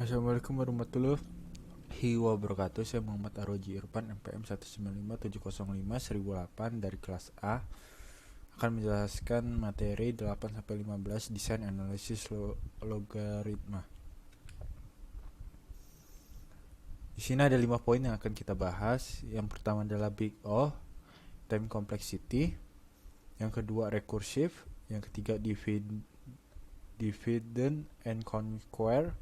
Assalamualaikum warahmatullahi wabarakatuh. Saya Muhammad Aroji Irfan, MPM 195705108 dari kelas A, akan menjelaskan materi 8-15 desain analisis logaritma. Di sini ada 5 poin yang akan kita bahas. Yang pertama adalah Big O, time complexity. Yang kedua recursive. Yang ketiga dividend and conquer.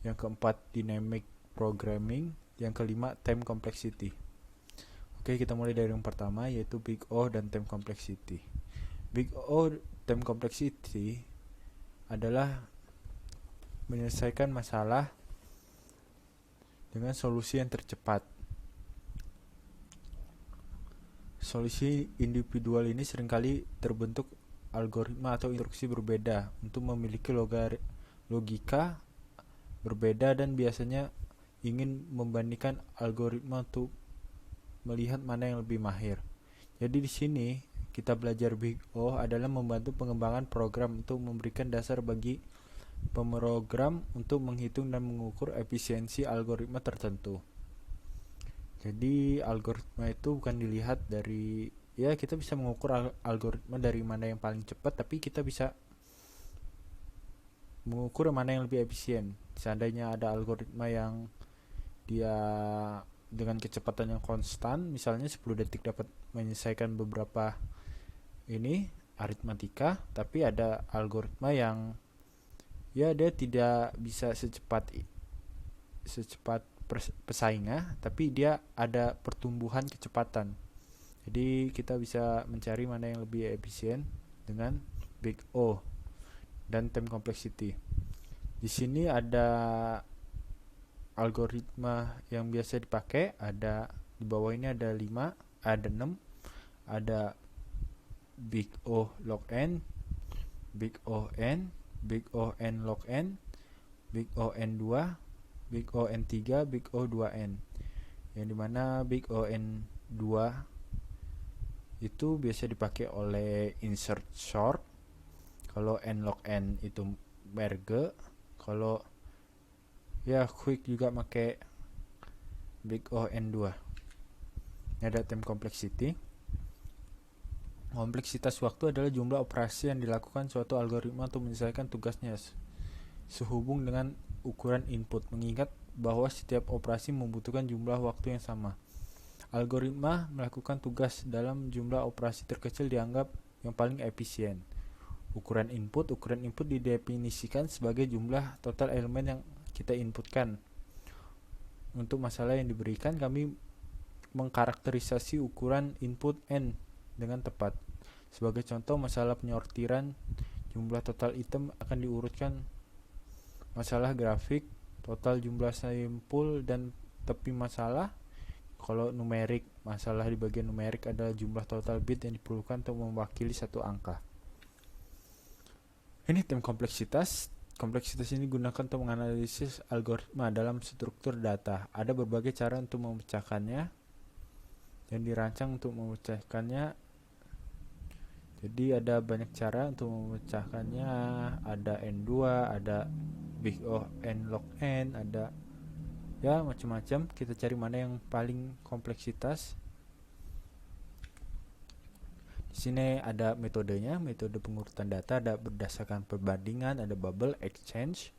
Yang keempat dynamic programming. Yang kelima time complexity. Oke, kita mulai dari yang pertama, yaitu Big O dan time complexity. Big O time complexity adalah menyelesaikan masalah dengan solusi yang tercepat. Solusi individual ini seringkali terbentuk algoritma atau instruksi berbeda untuk memiliki logika berbeda, dan biasanya ingin membandingkan algoritma untuk melihat mana yang lebih mahir. Jadi di sini kita belajar Big O adalah membantu pengembangan program untuk memberikan dasar bagi pemrogram untuk menghitung dan mengukur efisiensi algoritma tertentu. Jadi algoritma itu bukan dilihat dari, ya kita bisa mengukur algoritma dari mana yang paling cepat, tapi kita bisa mengukur mana yang lebih efisien. Seandainya ada algoritma yang dia dengan kecepatan yang konstan, misalnya 10 detik dapat menyelesaikan beberapa aritmatika, tapi ada algoritma yang ya dia tidak bisa secepat pesaingnya, tapi dia ada pertumbuhan kecepatan. Jadi kita bisa mencari mana yang lebih efisien dengan Big O dan time complexity. Di sini ada algoritma yang biasa dipakai, ada di bawah ini ada 6, ada Big O log n, Big O n, Big O n log n, Big O n 2, Big O n 3, Big O 2n. Yang dimana Big O n 2 itu biasa dipakai oleh insert short. Kalau n log n itu merge. Kalau ya quick juga pakai Big O n 2. Ini ada time complexity. Kompleksitas waktu adalah jumlah operasi yang dilakukan suatu algoritma untuk menyelesaikan tugasnya sehubung dengan ukuran input, mengingat bahwa setiap operasi membutuhkan jumlah waktu yang sama. Algoritma melakukan tugas dalam jumlah operasi terkecil dianggap yang paling efisien. Ukuran input didefinisikan sebagai jumlah total elemen yang kita inputkan. Untuk masalah yang diberikan, kami mengkarakterisasi ukuran input n dengan tepat. Sebagai contoh, masalah penyortiran jumlah total item akan diurutkan masalah grafik, total jumlah sampul, dan tepi masalah. Kalau numerik, masalah di bagian numerik adalah jumlah total bit yang diperlukan untuk mewakili satu angka. Ini tim kompleksitas. Kompleksitas ini digunakan untuk menganalisis algoritma dalam struktur data. Ada berbagai cara untuk memecahkannya dan dirancang untuk memecahkannya. Jadi ada banyak cara untuk memecahkannya. Ada N2, ada Big O N log N, ada ya macam-macam. Kita cari mana yang paling kompleksitas. Di sini ada metodenya, metode pengurutan data, ada berdasarkan perbandingan, ada bubble exchange.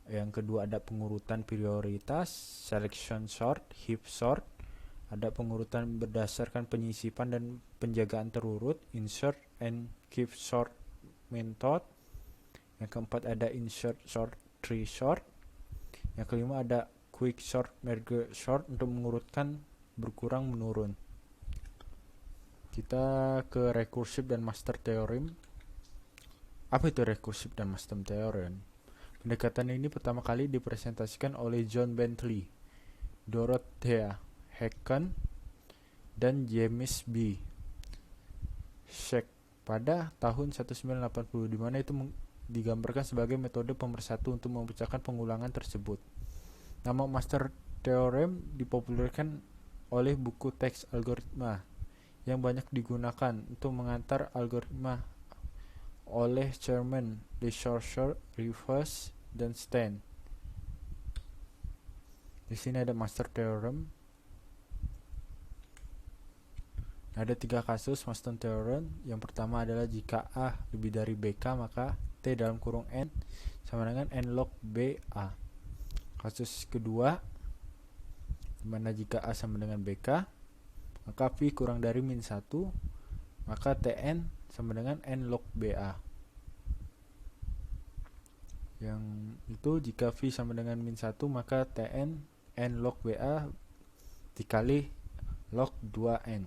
Yang kedua ada pengurutan prioritas, selection sort, heap sort. Ada pengurutan berdasarkan penyisipan dan penjagaan terurut, insert and keep sort method. Yang keempat ada insert sort tree sort. Yang kelima ada quick sort merge sort untuk mengurutkan berkurang menurun. Kita ke recursive dan master theorem. Apa itu recursive dan master theorem? Pendekatan ini pertama kali dipresentasikan oleh John Bentley, Dorothea Haken, dan James B. Sheck pada tahun 1980, di mana itu digambarkan sebagai metode pemersatu untuk memecahkan pengulangan tersebut. Nama master theorem dipopulerkan oleh buku teks algoritma yang banyak digunakan untuk mengantar algoritma oleh Sherman, LeSaucer, Rivers, dan Stein. Di sini ada master theorem. Ada 3 kasus master theorem. Yang pertama adalah jika A lebih dari BK, maka T dalam kurung N sama dengan N log BA. Kasus kedua, dimana jika A sama dengan BK, maka V kurang dari min 1, maka Tn sama dengan N log BA. Yang itu jika V sama dengan min 1, maka Tn N log BA dikali log 2N.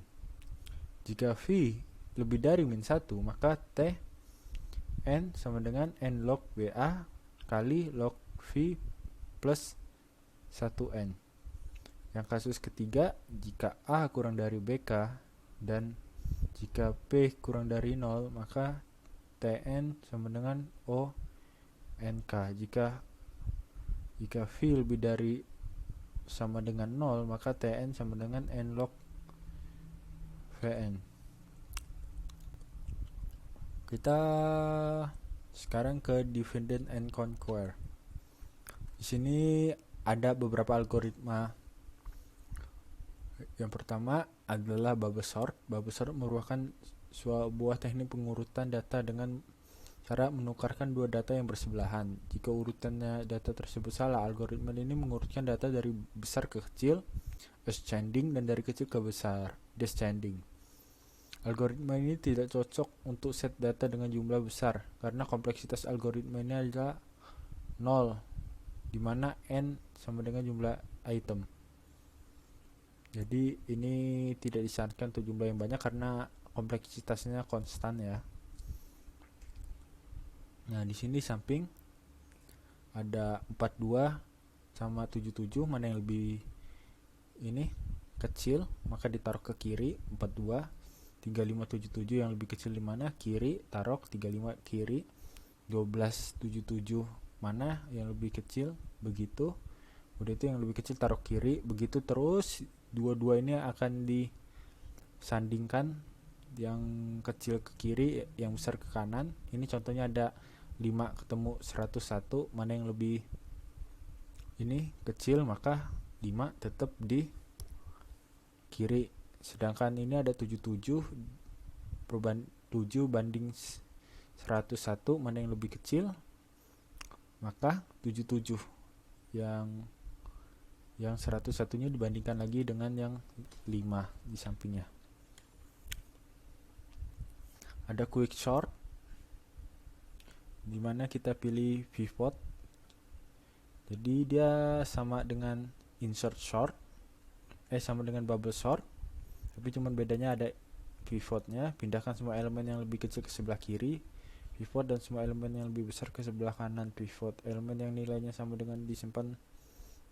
Jika V lebih dari min 1, maka T N sama dengan N log BA kali log V plus 1N. Yang kasus ketiga, jika A kurang dari BK dan jika P kurang dari 0, maka Tn sama dengan O NK. Jika V lebih dari sama dengan 0, maka Tn sama dengan N log Vn. Kita sekarang ke divide and conquer. Di sini ada beberapa algoritma. Yang pertama adalah bubble sort. Bubble sort merupakan sebuah teknik pengurutan data dengan cara menukarkan dua data yang bersebelahan. Jika urutannya data tersebut salah, algoritma ini mengurutkan data dari besar ke kecil, ascending, dan dari kecil ke besar, descending. Algoritma ini tidak cocok untuk set data dengan jumlah besar karena kompleksitas algoritma ini adalah 0, di mana n sama dengan jumlah item. Jadi ini tidak disarankan untuk jumlah yang banyak karena kompleksitasnya konstan ya. Nah, di sini samping ada 42 sama 77, mana yang lebih ini kecil, maka ditaruh ke kiri 42. 3577 yang lebih kecil di mana? Kiri, taruh 35 kiri. 1277 mana yang lebih kecil? Begitu. Udah itu yang lebih kecil taruh kiri, begitu terus. Dua-dua ini akan disandingkan, yang kecil ke kiri, yang besar ke kanan. Ini contohnya ada 5 ketemu 101, mana yang lebih ini kecil, maka 5 tetap di kiri. Sedangkan ini ada 77 7 banding 101, mana yang lebih kecil, maka 77 yang 101 nya dibandingkan lagi dengan yang 5 di sampingnya. Ada quick sort, dimana kita pilih pivot. Jadi dia sama dengan insert sort, sama dengan bubble sort, tapi cuman bedanya ada pivotnya. Pindahkan semua elemen yang lebih kecil ke sebelah kiri pivot, dan semua elemen yang lebih besar ke sebelah kanan pivot. Elemen yang nilainya sama dengan disimpan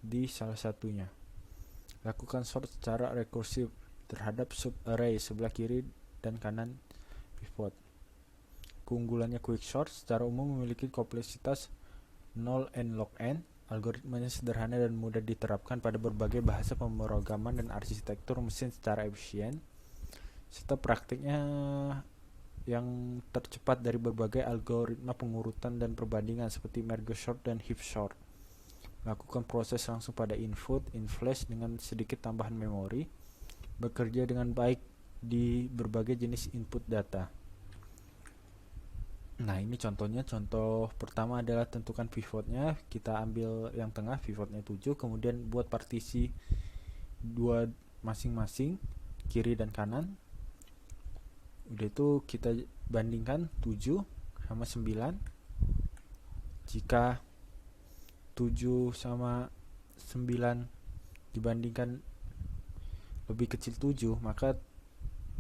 di salah satunya. Lakukan sort secara rekursif terhadap subarray sebelah kiri dan kanan pivot. Keunggulannya quick sort secara umum memiliki kompleksitas 0 n log n. Algoritmanya sederhana dan mudah diterapkan pada berbagai bahasa pemrograman dan arsitektur mesin secara efisien, serta praktiknya yang tercepat dari berbagai algoritma pengurutan dan perbandingan seperti merge sort dan heap sort. Lakukan proses langsung pada input in flash dengan sedikit tambahan memori. Bekerja dengan baik di berbagai jenis input data. Nah, ini contohnya. Contoh pertama adalah tentukan pivotnya. Kita ambil yang tengah, pivotnya 7, kemudian buat partisi dua masing-masing, kiri dan kanan. Udah itu kita bandingkan 7 sama 9. Jika 7 sama 9 dibandingkan lebih kecil 7, maka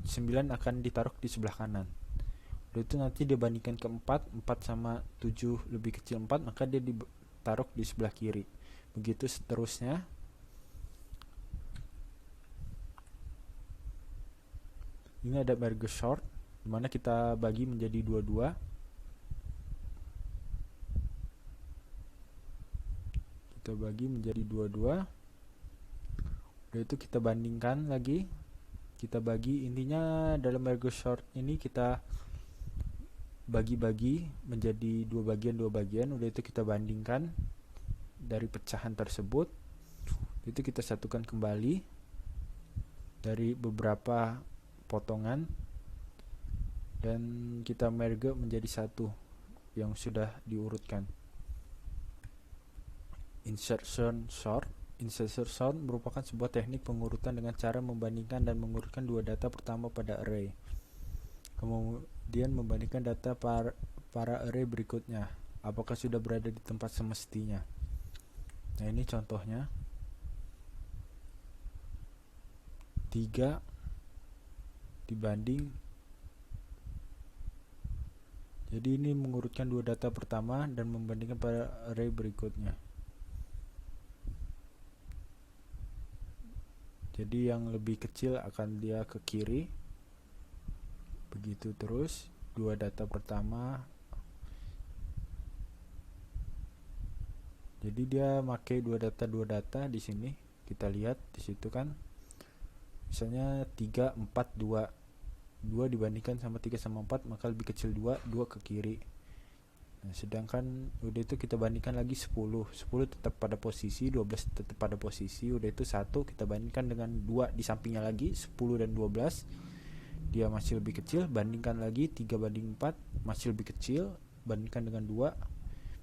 9 akan ditaruh di sebelah kanan. Itu nanti dibandingkan ke 4 sama 7 lebih kecil 4, maka dia ditaruh di sebelah kiri. Begitu seterusnya. Ini ada merge sort, dimana kita bagi menjadi 22. Kita bagi menjadi 22. Udah itu kita bandingkan lagi. Kita bagi, intinya dalam merge sort ini kita bagi-bagi menjadi dua bagian. Udah itu kita bandingkan dari pecahan tersebut. Itu kita satukan kembali dari beberapa potongan dan kita merge menjadi satu yang sudah diurutkan. Insertion sort merupakan sebuah teknik pengurutan dengan cara membandingkan dan mengurutkan dua data pertama pada array, kemudian membandingkan data para array berikutnya apakah sudah berada di tempat semestinya. Nah, ini contohnya 3 dibanding, jadi ini mengurutkan dua data pertama dan membandingkan pada array berikutnya. Jadi yang lebih kecil akan dia ke kiri, begitu terus dua data pertama. Jadi dia pakai dua data di sini. Kita lihat di situ kan, misalnya 3 4 2 dibandingkan sama 3 sama 4, maka lebih kecil 2 ke kiri. Nah, sedangkan udah itu kita bandingkan lagi 10 tetap pada posisi, 12 tetap pada posisi. Udah itu 1 kita bandingkan dengan 2 di sampingnya lagi, 10 dan 12 dia masih lebih kecil. Bandingkan lagi 3 banding 4 masih lebih kecil, bandingkan dengan 2.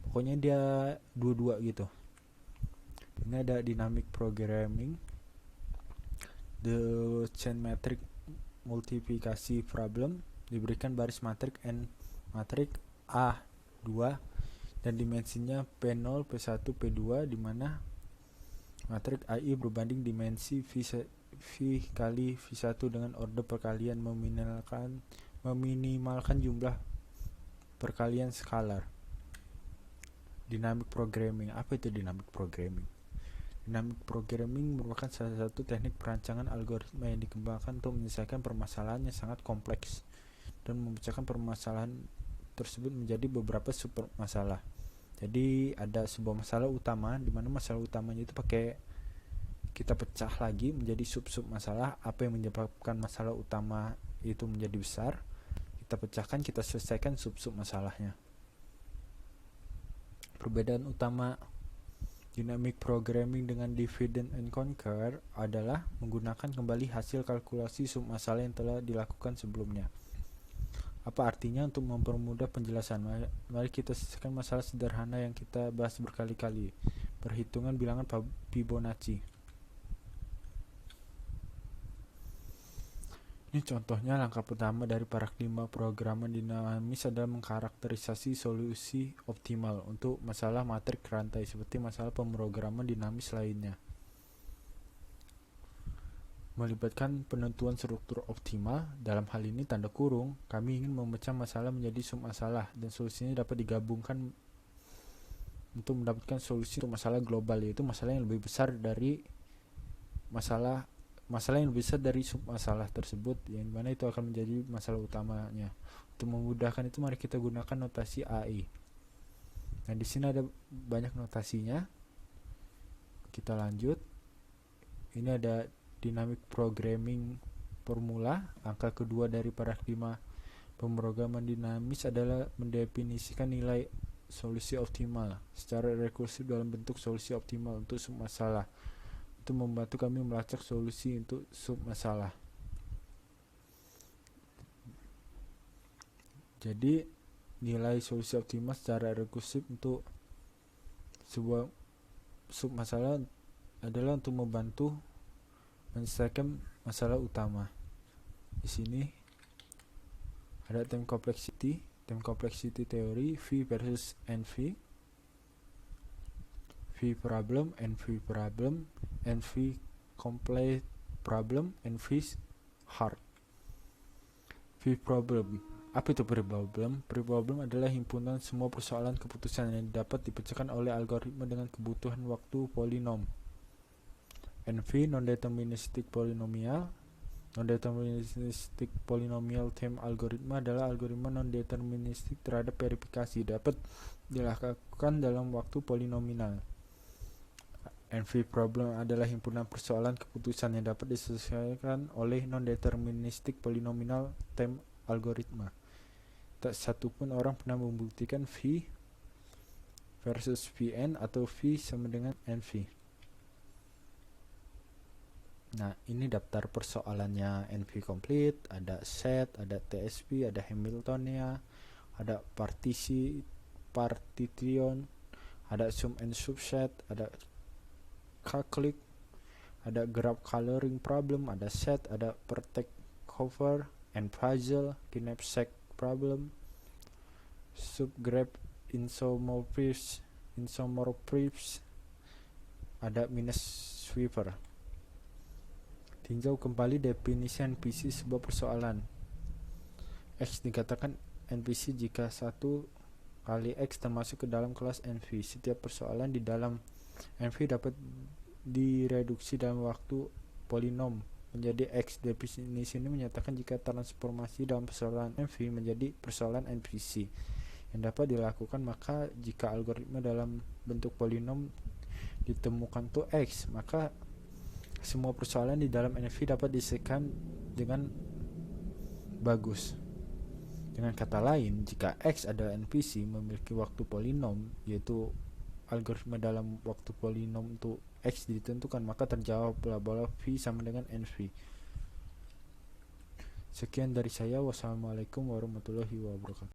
Pokoknya dia 2 gitu. Ini ada dynamic programming. The chain matrix multiplikasi problem diberikan baris matrik N matrik A2 dan dimensinya P0, P1, P2, di mana matrik AI berbanding dimensi V kali V1 dengan order perkalian meminimalkan jumlah perkalian skalar. Dynamic programming. Apa itu dynamic programming? Dynamic programming merupakan salah satu teknik perancangan algoritma yang dikembangkan untuk menyelesaikan permasalahan yang sangat kompleks dan memecahkan permasalahan tersebut menjadi beberapa sub masalah. Jadi ada sebuah masalah utama, di mana masalah utamanya itu kita pecah lagi menjadi sub-sub masalah. Apa yang menyebabkan masalah utama itu menjadi besar, kita pecahkan, kita selesaikan sub-sub masalahnya. Perbedaan utama dynamic programming dengan divide and conquer adalah menggunakan kembali hasil kalkulasi sub masalah yang telah dilakukan sebelumnya. Apa artinya? Untuk mempermudah penjelasan, mari kita selesaikan masalah sederhana yang kita bahas berkali-kali, perhitungan bilangan Fibonacci. Ini contohnya langkah pertama dari paradigma pemrograman dinamis adalah mengkarakterisasi solusi optimal untuk masalah matrik rantai seperti masalah pemrograman dinamis lainnya. Melibatkan penentuan struktur optimal, dalam hal ini tanda kurung, kami ingin memecah masalah menjadi sub-masalah dan solusinya dapat digabungkan untuk mendapatkan solusi untuk masalah global, yaitu masalah yang lebih besar dari masalah yang lebih besar dari sub-masalah tersebut, yang mana itu akan menjadi masalah utamanya. Untuk memudahkan itu, mari kita gunakan notasi AI. Nah, di sini ada banyak notasinya. Kita lanjut. Ini ada dynamic programming formula. Angka kedua dari paradigma pemrograman dinamis adalah mendefinisikan nilai solusi optimal secara rekursif dalam bentuk solusi optimal untuk sub-masalah. Itu membantu kami melacak solusi untuk sub masalah. Jadi nilai solusi optimal secara rekursif untuk sebuah sub masalah adalah untuk membantu menyelesaikan masalah utama. Di sini ada time complexity theory, V versus NV, V problem, NV problem, NV complete problem, NV hard. V problem. Apa itu pre-problem? Pre-problem adalah himpunan semua persoalan keputusan yang dapat dipecahkan oleh algoritma dengan kebutuhan waktu polinom. NV non-deterministic polynomial. Non-deterministic polynomial time algoritma adalah algoritma non-deterministik terhadap verifikasi, dapat dilakukan dalam waktu polinominal. NV problem adalah himpunan persoalan keputusan yang dapat diselesaikan oleh non-deterministic polynomial time algoritma. Tak satu pun orang pernah membuktikan V versus Vn atau V sama dengan NV. Nah, ini daftar persoalannya NV complete, ada set, ada TSP, ada Hamiltonia, ada partition, ada sum and subset, ada calculate, ada graph coloring problem, ada set, ada protect cover and puzzle, knapsack problem, subgraph isomorphism, ada minus sweeper. Tinjau kembali definisi NPC sebuah persoalan. X dikatakan NPC jika 1 kali X termasuk ke dalam kelas NV. Setiap persoalan di dalam NV dapat direduksi dalam waktu polinom menjadi X. Definisi ini menyatakan jika transformasi dalam persoalan NV menjadi persoalan NPC yang dapat dilakukan, maka jika algoritma dalam bentuk polinom ditemukan tuh X, maka semua persoalan di dalam NV dapat diselesaikan dengan bagus. Dengan kata lain, jika X adalah NPC memiliki waktu polinom, yaitu algoritma dalam waktu polinom untuk X ditentukan, maka terjawab bla bla V sama dengan NV. Sekian dari saya. Wassalamualaikum warahmatullahi wabarakatuh.